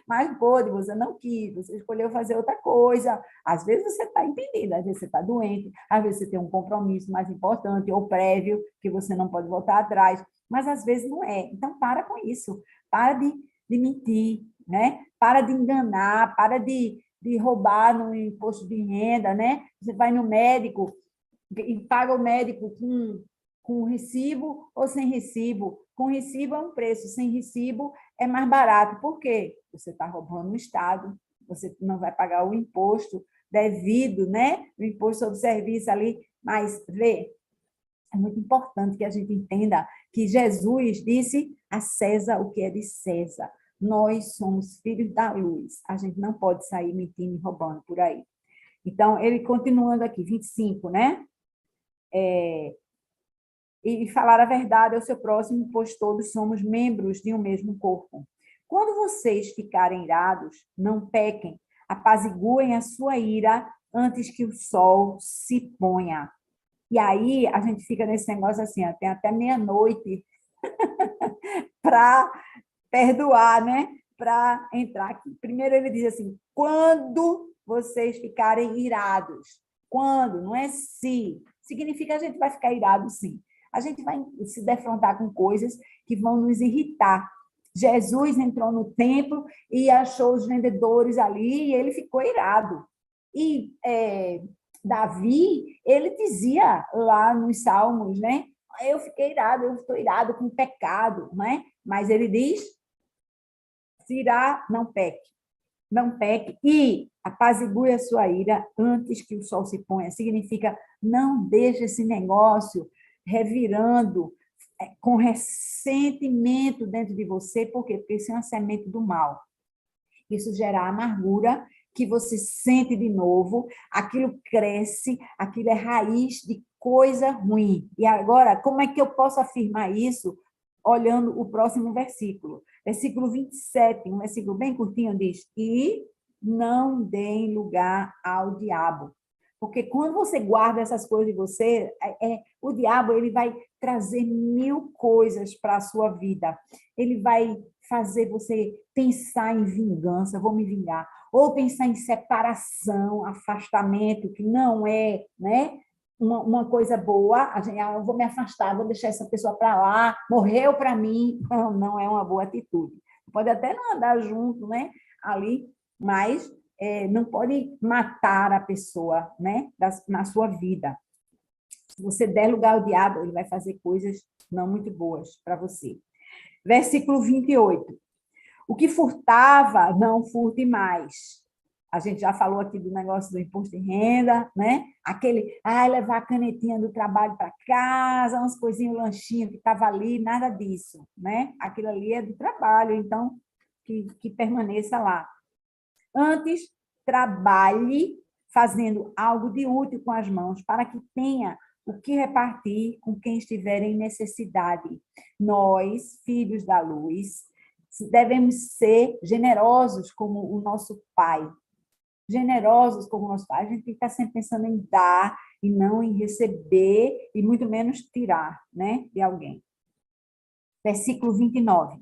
mas pôde, você não quis, você escolheu fazer outra coisa. Às vezes você está impedido, às vezes você está doente, às vezes você tem um compromisso mais importante ou prévio, que você não pode voltar atrás, mas às vezes não é. Então, para com isso, para de mentir, né? Para de enganar, para de roubar no imposto de renda, né? Você vai no médico e paga o médico com recibo ou sem recibo. Com recibo é um preço, sem recibo é mais barato. Por quê? Você está roubando o Estado, você não vai pagar o imposto devido, né? O imposto sobre serviço ali. Mas, vê, é muito importante que a gente entenda que Jesus disse a César o que é de César. Nós somos filhos da luz. A gente não pode sair mentindo e roubando por aí. Então, ele continuando aqui, 25, né? E falar a verdade ao seu próximo, pois todos somos membros de um mesmo corpo. Quando vocês ficarem irados, não pequem, apaziguem a sua ira antes que o sol se ponha. E aí a gente fica nesse negócio assim, tem até meia-noite para perdoar, né? Para entrar aqui. Primeiro ele diz assim, quando vocês ficarem irados. Quando, não é se. Significa que a gente vai ficar irado, sim. A gente vai se defrontar com coisas que vão nos irritar. Jesus entrou no templo e achou os vendedores ali e ele ficou irado. E Davi, ele dizia lá nos Salmos, né? Eu fiquei irado, eu estou irado com o pecado, né? Mas ele diz, se irá, não peque. Não peque e apazigue a sua ira antes que o sol se ponha. Significa, não deixe esse negócio revirando com ressentimento dentro de você. Por quê? Porque isso é uma semente do mal. Isso gera amargura, que você sente de novo, aquilo cresce, aquilo é raiz de coisa ruim. E agora, como é que eu posso afirmar isso? Olhando o próximo versículo. Versículo 27, um versículo bem curtinho, diz, e não deem lugar ao diabo. Porque quando você guarda essas coisas de você, o diabo ele vai trazer mil coisas para a sua vida. Ele vai fazer você pensar em vingança, vou me vingar, ou pensar em separação, afastamento, que não é, né, uma coisa boa, eu vou me afastar, vou deixar essa pessoa para lá, morreu para mim, não é uma boa atitude. Pode até não andar junto, né, ali, mas não pode matar a pessoa, né, na sua vida. Se você der lugar ao diabo, ele vai fazer coisas não muito boas para você. Versículo 28. O que furtava, não furte mais. A gente já falou aqui do negócio do imposto de renda, né? Aquele, levar a canetinha do trabalho para casa, umas coisinhas, um lanchinho que estava ali, nada disso, né? Aquilo ali é do trabalho, então, que permaneça lá. Antes, trabalhe fazendo algo de útil com as mãos, para que tenha o que repartir com quem estiver em necessidade. Nós, filhos da luz, devemos ser generosos como o nosso Pai. Generosos como o nosso Pai. A gente tem que estar sempre pensando em dar e não em receber, e muito menos tirar, né, de alguém. Versículo 29.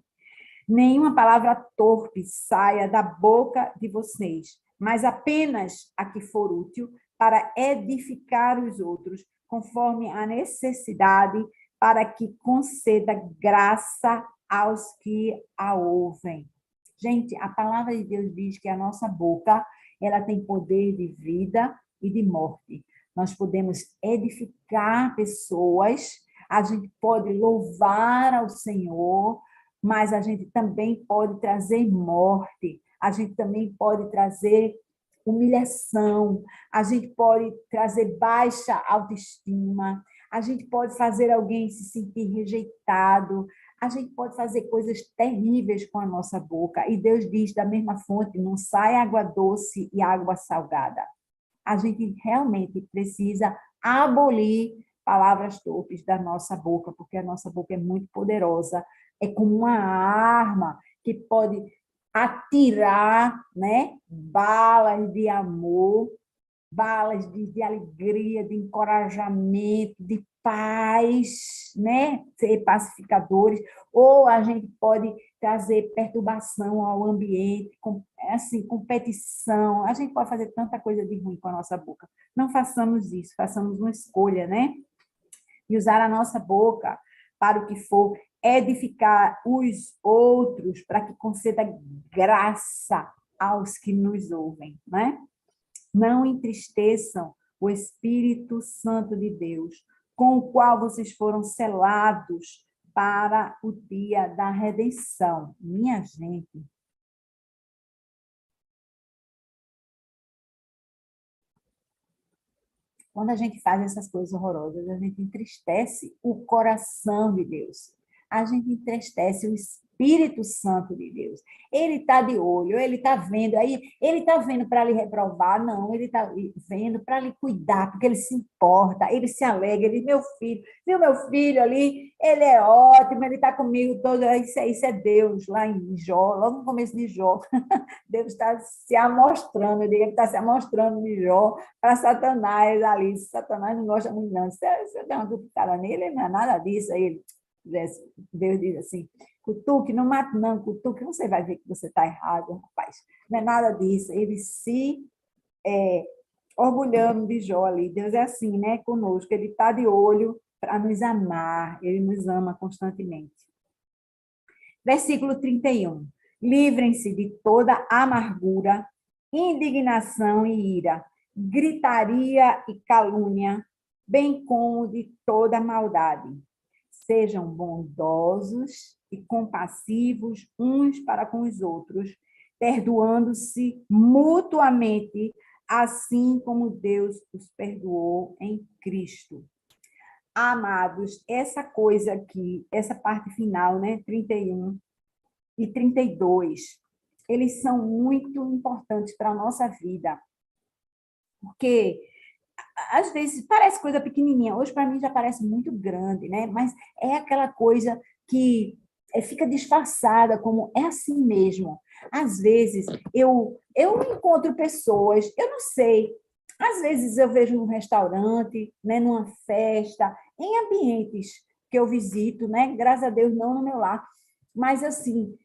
Nenhuma palavra torpe saia da boca de vocês, mas apenas a que for útil para edificar os outros, conforme a necessidade, para que conceda graça aos que a ouvem. Gente, a palavra de Deus diz que a nossa boca, ela tem poder de vida e de morte. Nós podemos edificar pessoas, a gente pode louvar ao Senhor, mas a gente também pode trazer morte, a gente também pode trazer humilhação, a gente pode trazer baixa autoestima, a gente pode fazer alguém se sentir rejeitado, a gente pode fazer coisas terríveis com a nossa boca. E Deus diz, da mesma fonte, não sai água doce e água salgada. A gente realmente precisa abolir palavras torpes da nossa boca, porque a nossa boca é muito poderosa, é como uma arma que pode atirar, né, balas de amor, balas de alegria, de encorajamento, de paz, né? Ser pacificadores, ou a gente pode trazer perturbação ao ambiente, assim, competição, a gente pode fazer tanta coisa de ruim com a nossa boca. Não façamos isso, façamos uma escolha, né? E usar a nossa boca para o que for, edificar os outros, para que conceda graça aos que nos ouvem, né? Não entristeçam o Espírito Santo de Deus, com o qual vocês foram selados para o dia da redenção. Minha gente, quando a gente faz essas coisas horrorosas, a gente entristece o coração de Deus. A gente entristece o Espírito Santo de Deus. Ele está de olho, ele está vendo. Aí, ele está vendo para lhe reprovar? Não, ele está vendo para lhe cuidar, porque ele se importa, ele se alegra. Ele, meu filho, viu meu filho ali? Ele é ótimo, ele está comigo todo. Isso é Deus, lá em Jó, logo no começo de Jó. Deus está se amostrando, eu digo, ele está se amostrando de Jó para Satanás ali. Satanás não gosta muito, não. Você dá uma cutucada nele, não é nada disso. Aí ele, Deus diz assim, cutuque, não mate não, cutuque, você vai ver que você está errado, rapaz. Não é nada disso. Ele se orgulhando de Jó ali. Deus é assim, né, conosco. Ele está de olho para nos amar. Ele nos ama constantemente. Versículo 31. Livrem-se de toda amargura, indignação e ira, gritaria e calúnia, bem como de toda maldade. Sejam bondosos e compassivos uns para com os outros, perdoando-se mutuamente, assim como Deus os perdoou em Cristo. Amados, essa coisa aqui, essa parte final, né, 31 e 32, eles são muito importantes para a nossa vida, porque às vezes parece coisa pequenininha, hoje para mim já parece muito grande, né? Mas é aquela coisa que fica disfarçada como é assim mesmo. Às vezes eu encontro pessoas, eu não sei, às vezes eu vejo num restaurante, né, numa festa, em ambientes que eu visito, né? Graças a Deus não no meu lar, mas assim,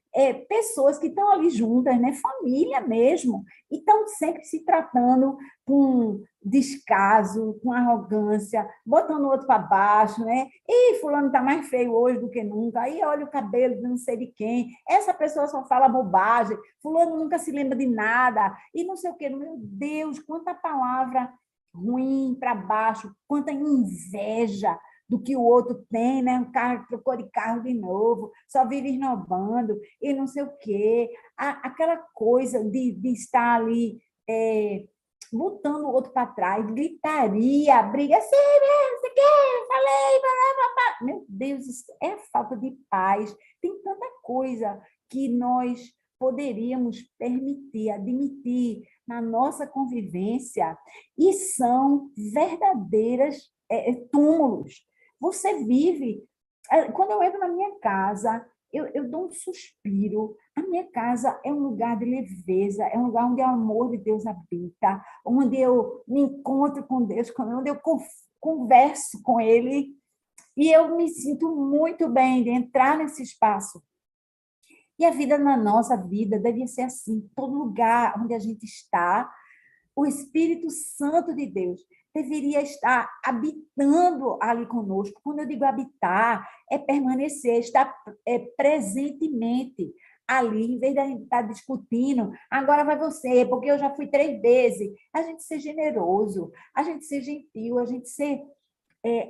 pessoas que estão ali juntas, né? Família mesmo, e estão sempre se tratando com descaso, com arrogância, botando o outro para baixo, né? E fulano está mais feio hoje do que nunca. Aí olha o cabelo de não sei de quem. Essa pessoa só fala bobagem. Fulano nunca se lembra de nada. E não sei o quê. Meu Deus, quanta palavra ruim para baixo, quanta inveja do que o outro tem, né? Um carro trocou de carro de novo, só vive esnobando e não sei o quê. Aquela coisa de estar ali botando o outro para trás, gritaria, briga, assim, né? Você quer? Falei, blá, blá, blá. Meu Deus, isso é falta de paz. Tem tanta coisa que nós poderíamos permitir, admitir na nossa convivência e são verdadeiras túmulos. Você vive. Quando eu entro na minha casa, eu dou um suspiro. A minha casa é um lugar de leveza, é um lugar onde o amor de Deus habita, onde eu me encontro com Deus, onde eu converso com Ele, e eu me sinto muito bem de entrar nesse espaço. E a vida na nossa vida deve ser assim, todo lugar onde a gente está, o Espírito Santo de Deus deveria estar habitando ali conosco. Quando eu digo habitar, é permanecer, estar presentemente ali, em vez de a gente estar discutindo, agora vai você, porque eu já fui 3 vezes. A gente ser generoso, a gente ser gentil, a gente ser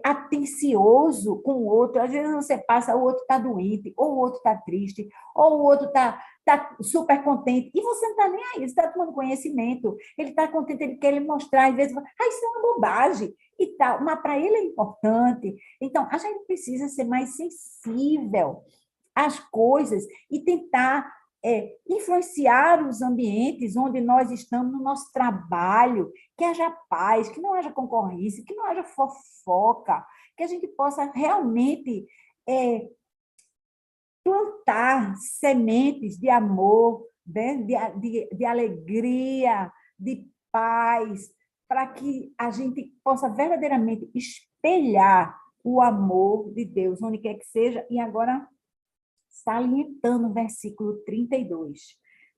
atencioso com o outro. Às vezes você passa, o outro está doente, ou o outro está triste, ou o outro está super contente, e você não está nem aí, você está tomando conhecimento, ele está contente, ele quer lhe mostrar, às vezes, isso é uma bobagem, e tal, mas para ele é importante. Então, a gente precisa ser mais sensível às coisas e tentar influenciar os ambientes onde nós estamos no nosso trabalho, que haja paz, que não haja concorrência, que não haja fofoca, que a gente possa realmente plantar sementes de amor, né? de alegria, de paz, para que a gente possa verdadeiramente espelhar o amor de Deus, onde quer que seja. E agora, salientando o versículo 32,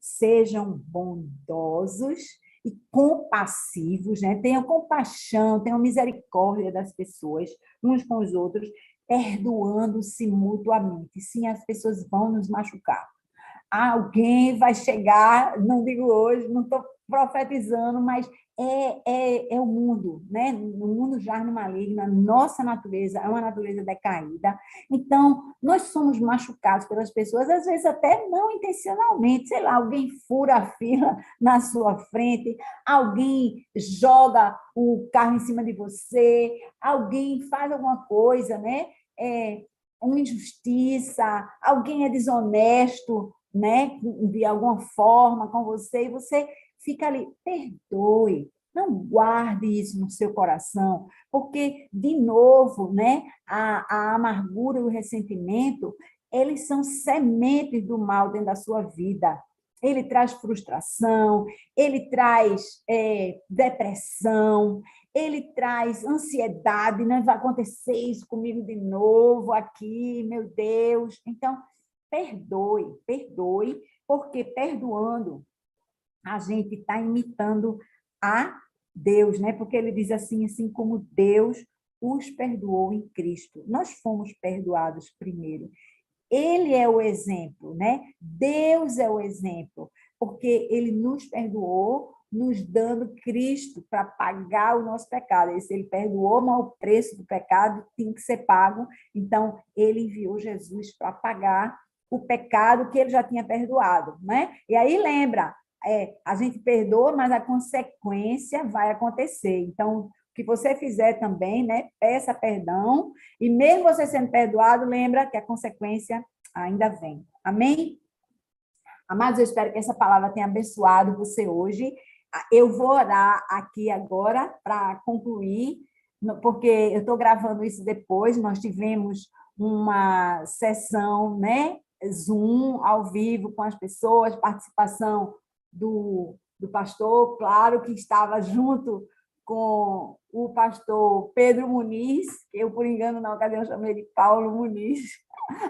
sejam bondosos e compassivos, né? Tenham compaixão, tenham misericórdia das pessoas, uns com os outros, perdoando-se mutuamente. Sim, as pessoas vão nos machucar. Alguém vai chegar, não digo hoje, não estou profetizando, mas é o mundo, né? O mundo jaz no maligno, a nossa natureza é uma natureza decaída. Então, nós somos machucados pelas pessoas, às vezes até não intencionalmente, sei lá, alguém fura a fila na sua frente, alguém joga o carro em cima de você, alguém faz alguma coisa, né? Uma injustiça, alguém é desonesto, né, de alguma forma com você, e você fica ali, perdoe, não guarde isso no seu coração, porque, de novo, né, a amargura e o ressentimento, eles são sementes do mal dentro da sua vida. Ele traz frustração, ele traz depressão, ele traz ansiedade, não vai acontecer isso comigo de novo aqui, meu Deus. Então, perdoe, perdoe, porque perdoando, a gente está imitando a Deus, né? Porque ele diz assim como Deus os perdoou em Cristo. Nós fomos perdoados primeiro. Ele é o exemplo, né? Deus é o exemplo, porque ele nos perdoou, nos dando Cristo para pagar o nosso pecado. Ele perdoou, mas o preço do pecado tinha que ser pago. Então, ele enviou Jesus para pagar o pecado que ele já tinha perdoado, né? E aí lembra, a gente perdoa, mas a consequência vai acontecer. Então, o que você fizer também, né? Peça perdão, e mesmo você sendo perdoado, lembra que a consequência ainda vem. Amém? Amados, eu espero que essa palavra tenha abençoado você hoje. Eu vou orar aqui agora para concluir, porque eu estou gravando isso depois. Nós tivemos uma sessão, né? Zoom, ao vivo, com as pessoas, participação do pastor, claro, que estava junto com o pastor Pedro Muniz, que eu, por engano, na ocasião chamei de Paulo Muniz,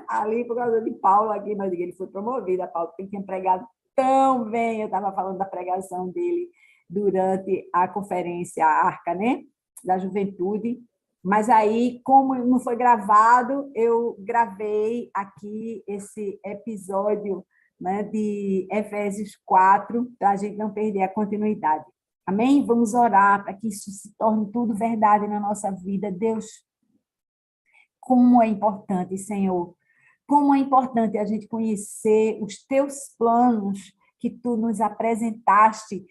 ali por causa de Paulo aqui, mas ele foi promovido, a Paulo, que tinha pregado tão bem, eu estava falando da pregação dele durante a conferência Arca, né, da Juventude, mas aí, como não foi gravado, eu gravei aqui esse episódio, né, de Efésios 4, para a gente não perder a continuidade. Amém? Vamos orar para que isso se torne tudo verdade na nossa vida. Deus, como é importante, Senhor, como é importante a gente conhecer os teus planos que tu nos apresentaste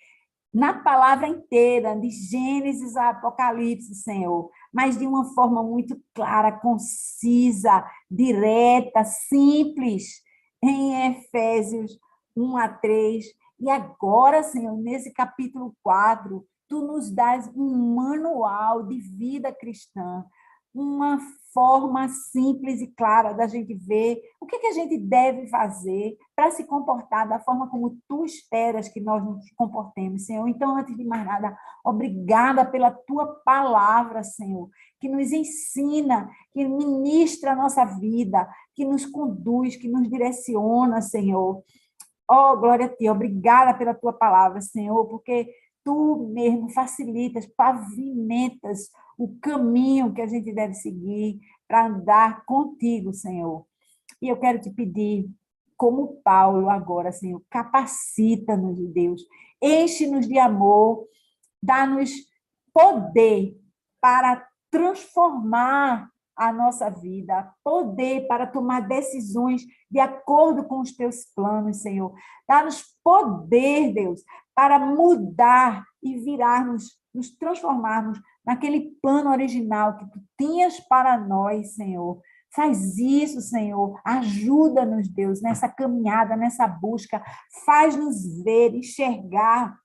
na palavra inteira, de Gênesis a Apocalipse, Senhor, mas de uma forma muito clara, concisa, direta, simples, em Efésios 1 a 3. E agora, Senhor, nesse capítulo 4, tu nos dás um manual de vida cristã, uma forma simples e clara da gente ver o que a gente deve fazer para se comportar da forma como tu esperas que nós nos comportemos, Senhor. Então, antes de mais nada, obrigada pela tua palavra, Senhor, que nos ensina, que ministra a nossa vida, que nos conduz, que nos direciona, Senhor. Oh, glória a ti, obrigada pela tua palavra, Senhor, porque tu mesmo facilitas, pavimentas o caminho que a gente deve seguir para andar contigo, Senhor. E eu quero te pedir, como Paulo agora, Senhor, capacita-nos, Deus, enche-nos de amor, dá-nos poder para transformar a nossa vida, poder para tomar decisões de acordo com os teus planos, Senhor. Dá-nos poder, Deus, para mudar e virarmos, nos transformarmos naquele plano original que tu tinhas para nós, Senhor. Faz isso, Senhor. Ajuda-nos, Deus, nessa caminhada, nessa busca. Faz-nos ver, enxergar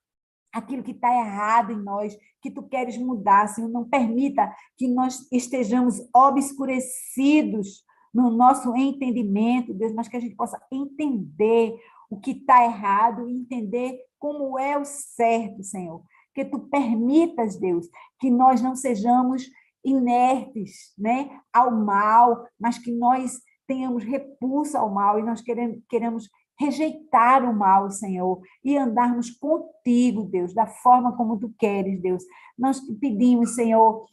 aquilo que está errado em nós, que tu queres mudar, Senhor. Não permita que nós estejamos obscurecidos no nosso entendimento, Deus, mas que a gente possa entender o que está errado e entender como é o certo, Senhor. Que tu permitas, Deus, que nós não sejamos inertes, né, ao mal, mas que nós tenhamos repulsa ao mal e nós queremos rejeitar o mal, Senhor, e andarmos contigo, Deus, da forma como tu queres, Deus. Nós te pedimos, Senhor,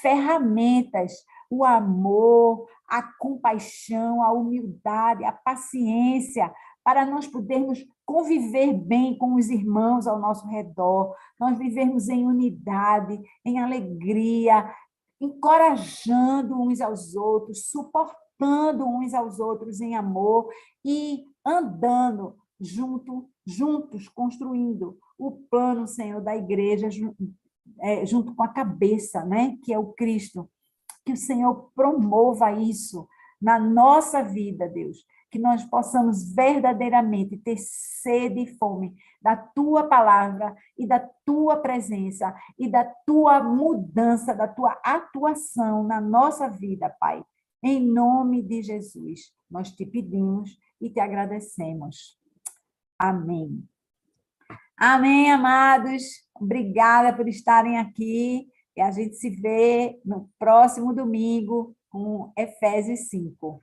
ferramentas, o amor, a compaixão, a humildade, a paciência, para nós podermos conviver bem com os irmãos ao nosso redor, nós vivermos em unidade, em alegria, encorajando uns aos outros, suportando uns aos outros em amor e andando juntos, construindo o plano, Senhor, da igreja, junto com a cabeça, né, que é o Cristo. Que o Senhor promova isso na nossa vida, Deus, que nós possamos verdadeiramente ter sede e fome da tua palavra e da tua presença e da tua mudança, da tua atuação na nossa vida, Pai. Em nome de Jesus, nós te pedimos e te agradecemos. Amém. Amém, amados. Obrigada por estarem aqui. E a gente se vê no próximo domingo com Efésios 5.